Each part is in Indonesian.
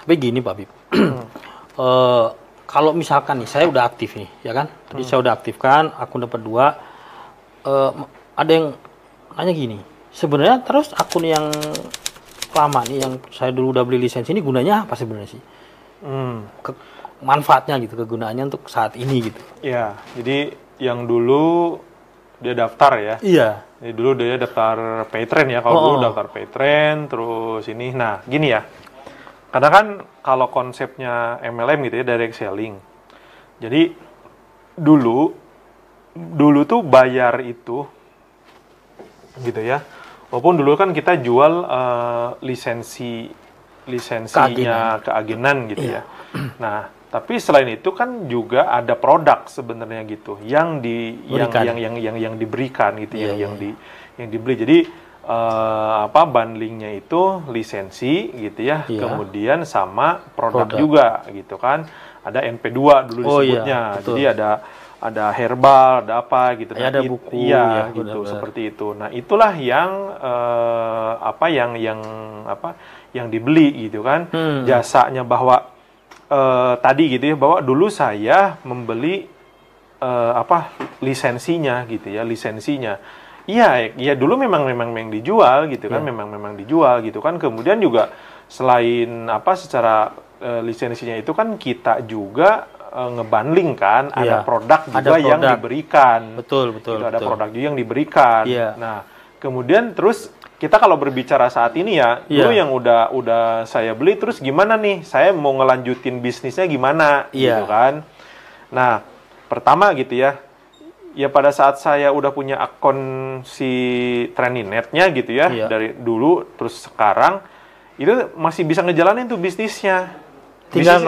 Tapi gini Pak Bib, kalau misalkan nih saya udah aktif nih, ya kan? Jadi saya udah aktifkan, akun dapat 2. Ada yang nanya gini, sebenarnya terus akun yang lama nih, yang saya dulu udah beli lisensi ini gunanya apa sebenarnya sih? Manfaatnya gitu, kegunaannya untuk saat ini gitu. Ya, jadi yang dulu dia daftar ya. Iya. Jadi dulu dia daftar Paytrend ya. Kalau dulu daftar Paytrend, terus ini. Nah, gini ya. Karena kan kalau konsepnya MLM gitu ya, direct selling. Jadi dulu tuh bayar itu gitu ya. Walaupun dulu kan kita jual lisensinya keagenan gitu ya. Nah, tapi selain itu kan juga ada produk sebenarnya gitu yang diberikan gitu yang dibeli. Jadi bundlingnya itu lisensi gitu ya, kemudian sama produk juga gitu kan. Ada NP2 dulu disebutnya. Jadi ada herbal, ada apa gitu. Nah, ada buku ya gitu, seperti itu. Nah, itulah yang yang dibeli gitu kan. Jasanya bahwa tadi gitu ya, bahwa dulu saya membeli lisensinya gitu ya, lisensinya. Iya dulu memang dijual gitu kan, memang dijual gitu kan. Kemudian juga selain secara lisensinya itu kan kita juga ngebundling kan, ada produk juga yang diberikan. Betul. Gitu, ada produk juga yang diberikan. Nah, kemudian terus kita kalau berbicara saat ini ya, dulu yang udah saya beli, terus gimana nih? Saya mau ngelanjutin bisnisnya gimana, gitu kan? Nah, pertama gitu ya pada saat saya udah punya akun si Trendinetnya gitu ya, dari dulu terus sekarang itu masih bisa ngejalanin tuh bisnisnya. Tinggal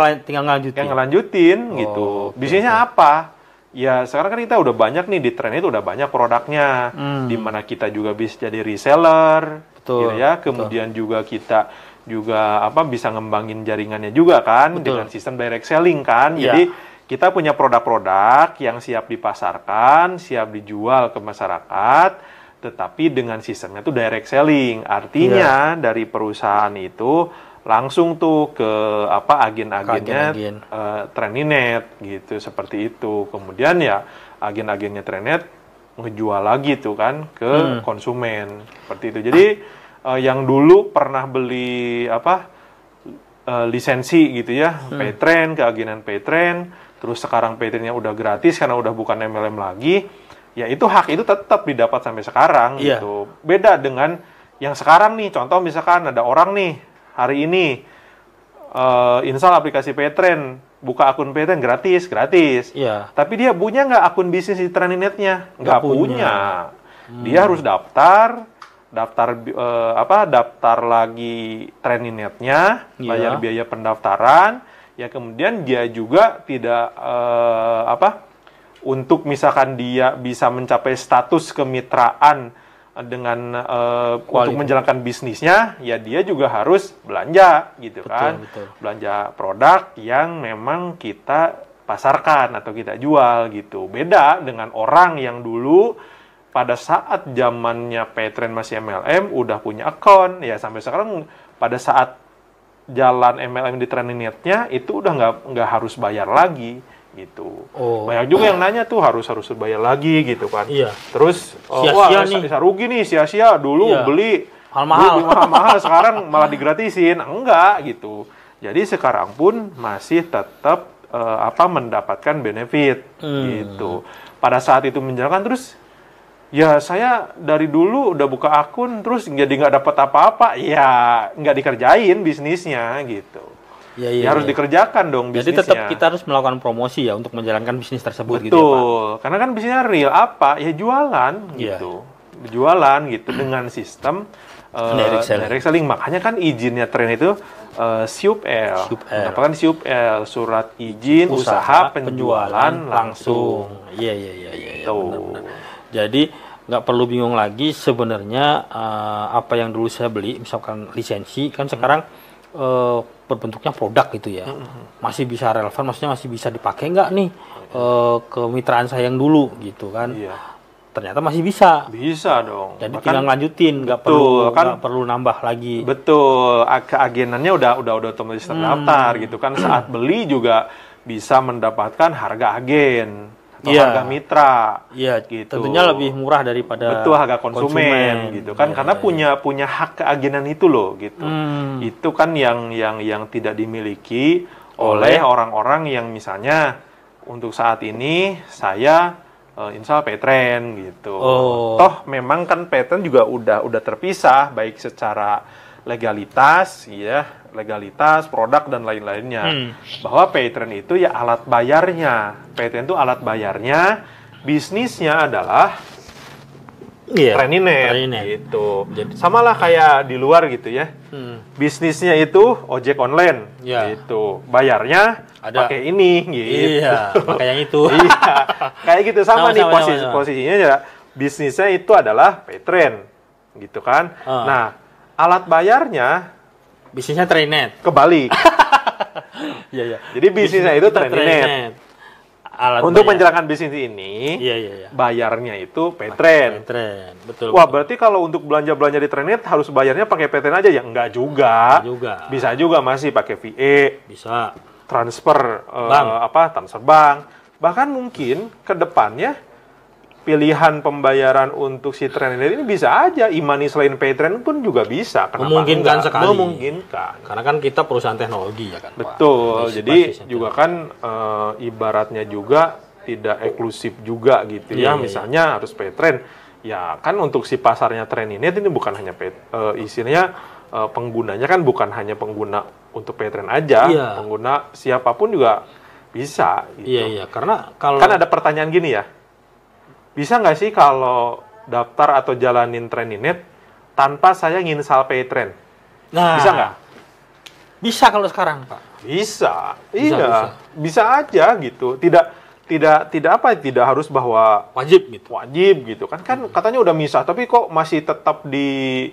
ngelanjutin gitu. Bisnisnya apa? Ya sekarang kan kita udah banyak nih di Trendnet, udah banyak produknya, di mana kita juga bisa jadi reseller, gitu ya. Kemudian juga kita juga bisa ngembangin jaringannya juga kan, dengan sistem direct selling kan. Jadi kita punya produk-produk yang siap dipasarkan, siap dijual ke masyarakat, tetapi dengan sistemnya tuh direct selling. Artinya dari perusahaan itu langsung tuh ke agen-agennya Trendnet gitu, seperti itu. Kemudian ya agen-agennya Trendnet ngejual lagi tuh kan ke konsumen, seperti itu. Jadi yang dulu pernah beli lisensi gitu ya, Paytrend, keagenan Paytrend, terus sekarang Paytrendnya udah gratis karena udah bukan MLM lagi, ya itu hak itu tetap didapat sampai sekarang gitu. Beda dengan yang sekarang nih, contoh misalkan ada orang nih hari ini install aplikasi Paytrend, buka akun Paytrend gratis. Tapi dia punya nggak akun bisnis di Trendinetnya? Nggak punya. Dia harus daftar lagi Trendinetnya, bayar biaya pendaftaran. Ya kemudian dia juga tidak untuk misalkan dia bisa mencapai status kemitraan dengan untuk menjalankan bisnisnya, ya dia juga harus belanja gitu kan. Belanja produk yang memang kita pasarkan atau kita jual gitu. Beda dengan orang yang dulu pada saat zamannya Paytrend masih MLM udah punya akun, ya sampai sekarang pada saat jalan MLM di Trendinetnya itu udah nggak harus bayar lagi gitu. Banyak juga yang nanya tuh harus bayar lagi gitu kan. Terus sia-sia rugi nih, sia-sia dulu beli mahal-mahal sekarang malah digratisin. Enggak gitu. Jadi sekarang pun masih tetap mendapatkan benefit gitu. Pada saat itu menjalankan terus ya saya dari dulu udah buka akun terus jadi nggak dapat apa-apa, ya nggak dikerjain bisnisnya gitu. Ya harus dikerjakan dong bisnisnya. Jadi tetap kita harus melakukan promosi ya untuk menjalankan bisnis tersebut. Betul. Gitu ya Pak. Karena kan bisnisnya real apa? Ya jualan gitu. Jualan gitu dengan sistem direct selling. Makanya kan izinnya Trend itu SUP-L. Kenapa kan SUP-L? Surat izin usaha penjualan langsung. Iya. Benar. Jadi nggak perlu bingung lagi sebenarnya apa yang dulu saya beli, misalkan lisensi kan sekarang berbentuknya produk gitu ya, masih bisa relevan, maksudnya masih bisa dipakai nggak nih kemitraan saya yang dulu gitu kan. ternyata masih bisa. Bisa dong. Jadi tinggal lanjutin, nggak perlu nambah lagi. Betul, agenannya udah otomatis terdaftar gitu kan. Saat beli juga bisa mendapatkan harga agen atau harga mitra. Iya, gitu. Tentunya lebih murah daripada betul harga konsumen gitu kan. Karena punya hak keagenan itu loh gitu. Itu kan yang tidak dimiliki oleh orang-orang yang misalnya untuk saat ini saya install Paytrend gitu. Toh memang kan Paytrend juga udah terpisah baik secara legalitas produk dan lain-lainnya. Bahwa Paytrend itu ya alat bayarnya. Paytrend itu alat bayarnya, bisnisnya adalah Treninet gitu. Sama lah kayak di luar gitu ya. Bisnisnya itu ojek online gitu. Bayarnya pakai ini gitu. Iya, pakai yang itu. Iya. Kayak gitu sama nih posisinya ya. Bisnisnya itu adalah Paytrend gitu kan. Nah, alat bayarnya bisnisnya Treninet. Kebalik. Iya. Jadi bisnisnya itu Treninet. Untuk menjalankan bisnis ini, bayarnya itu Paytrend. Betul. Wah, berarti kalau untuk belanja di Treninet harus bayarnya pakai Paytrend aja ya? Enggak juga. Bisa juga masih pakai VE. Bisa. Transfer transfer bank. Bahkan mungkin ke depannya pilihan pembayaran untuk si Treninet ini bisa aja e-money selain Paytrend pun juga bisa. Memungkinkan sekali. Memungkinkan. Karena kan kita perusahaan teknologi ya kan. Betul. Jadi juga kan ibaratnya juga tidak eksklusif juga gitu ya. Misalnya harus Paytrend. Ya kan untuk si pasarnya Treninet ini bukan hanya isinya penggunanya kan bukan hanya pengguna untuk Paytrend aja. Pengguna siapapun juga bisa gitu. Iya. Karena kalau kan ada pertanyaan gini ya. Bisa nggak sih kalau daftar atau jalanin Treninet tanpa saya nginstal Paytrend? Nah, bisa nggak? Bisa kalau sekarang, Pak. Bisa aja gitu. Tidak harus bahwa wajib gitu kan katanya udah misah, tapi kok masih tetap di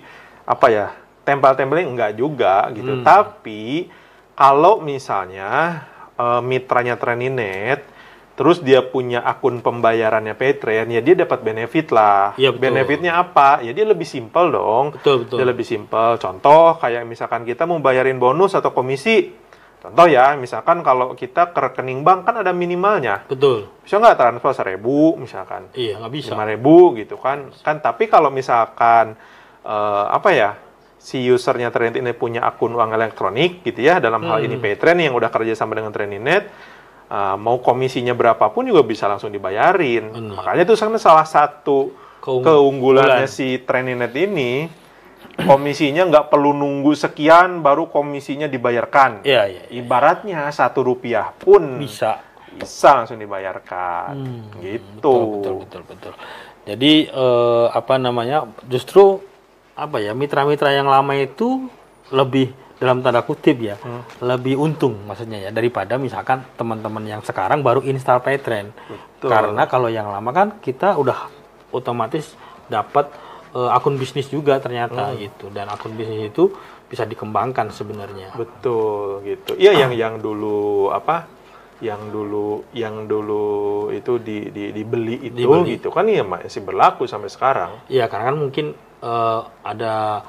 tempel-tempelin enggak juga gitu. Tapi kalau misalnya mitranya Treninet terus dia punya akun pembayarannya Paytrend, ya dia dapat benefit lah. Ya, benefitnya apa? Ya dia lebih simpel dong. Betul. Dia lebih simpel. Contoh, kayak misalkan kita mau bayarin bonus atau komisi. Contoh ya, misalkan kalau kita ke rekening bank kan ada minimalnya. Betul. Bisa nggak transfer 1.000 misalkan? Iya, nggak bisa. 5.000 gitu kan. Tapi kalau misalkan, si usernya Treninet ini punya akun uang elektronik gitu ya, dalam hal ini Paytrend yang udah kerja sama dengan Treninet, mau komisinya berapapun juga bisa langsung dibayarin. Makanya itu salah satu keunggulannya si Treninet ini, komisinya nggak perlu nunggu sekian baru komisinya dibayarkan. Ibaratnya Rp1 pun bisa langsung dibayarkan. Gitu. Betul. Jadi justru mitra-mitra yang lama itu lebih dalam tanda kutip ya, lebih untung maksudnya ya daripada misalkan teman-teman yang sekarang baru install Paytrend. Karena kalau yang lama kan kita udah otomatis dapat akun bisnis juga ternyata gitu, dan akun bisnis itu bisa dikembangkan sebenarnya. Betul gitu. Iya, yang dulu itu dibeli gitu kan ya masih berlaku sampai sekarang. Iya, karena kan mungkin ada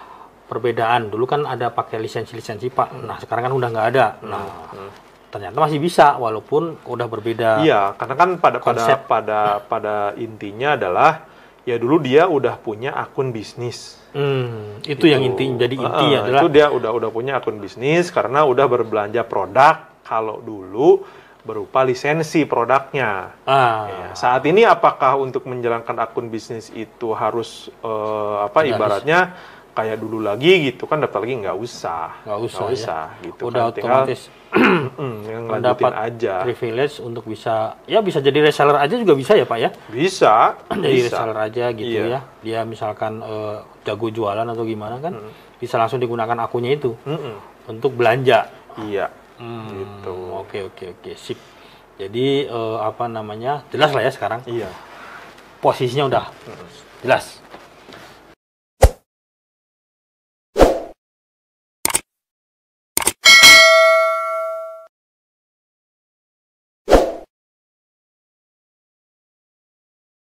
perbedaan. Dulu kan ada pakai lisensi Pak. Nah, sekarang kan udah nggak ada. Ternyata masih bisa walaupun udah berbeda. Iya, karena kan pada intinya adalah ya dulu dia udah punya akun bisnis. Itu yang jadi inti adalah itu dia udah punya akun bisnis karena udah berbelanja produk. Kalau dulu berupa lisensi produknya. Ya, saat ini apakah untuk menjalankan akun bisnis itu harus ibaratnya kayak dulu lagi gitu kan, daftar lagi nggak usah gitu. Udah kan, otomatis mendapat aja privilege untuk bisa jadi reseller aja juga bisa ya Pak ya? Bisa. Jadi reseller aja gitu ya. Dia misalkan jago jualan atau gimana kan bisa langsung digunakan akunnya itu untuk belanja. Iya. Gitu. Oke, sip. Jadi jelas lah ya sekarang. Iya. Posisinya udah jelas.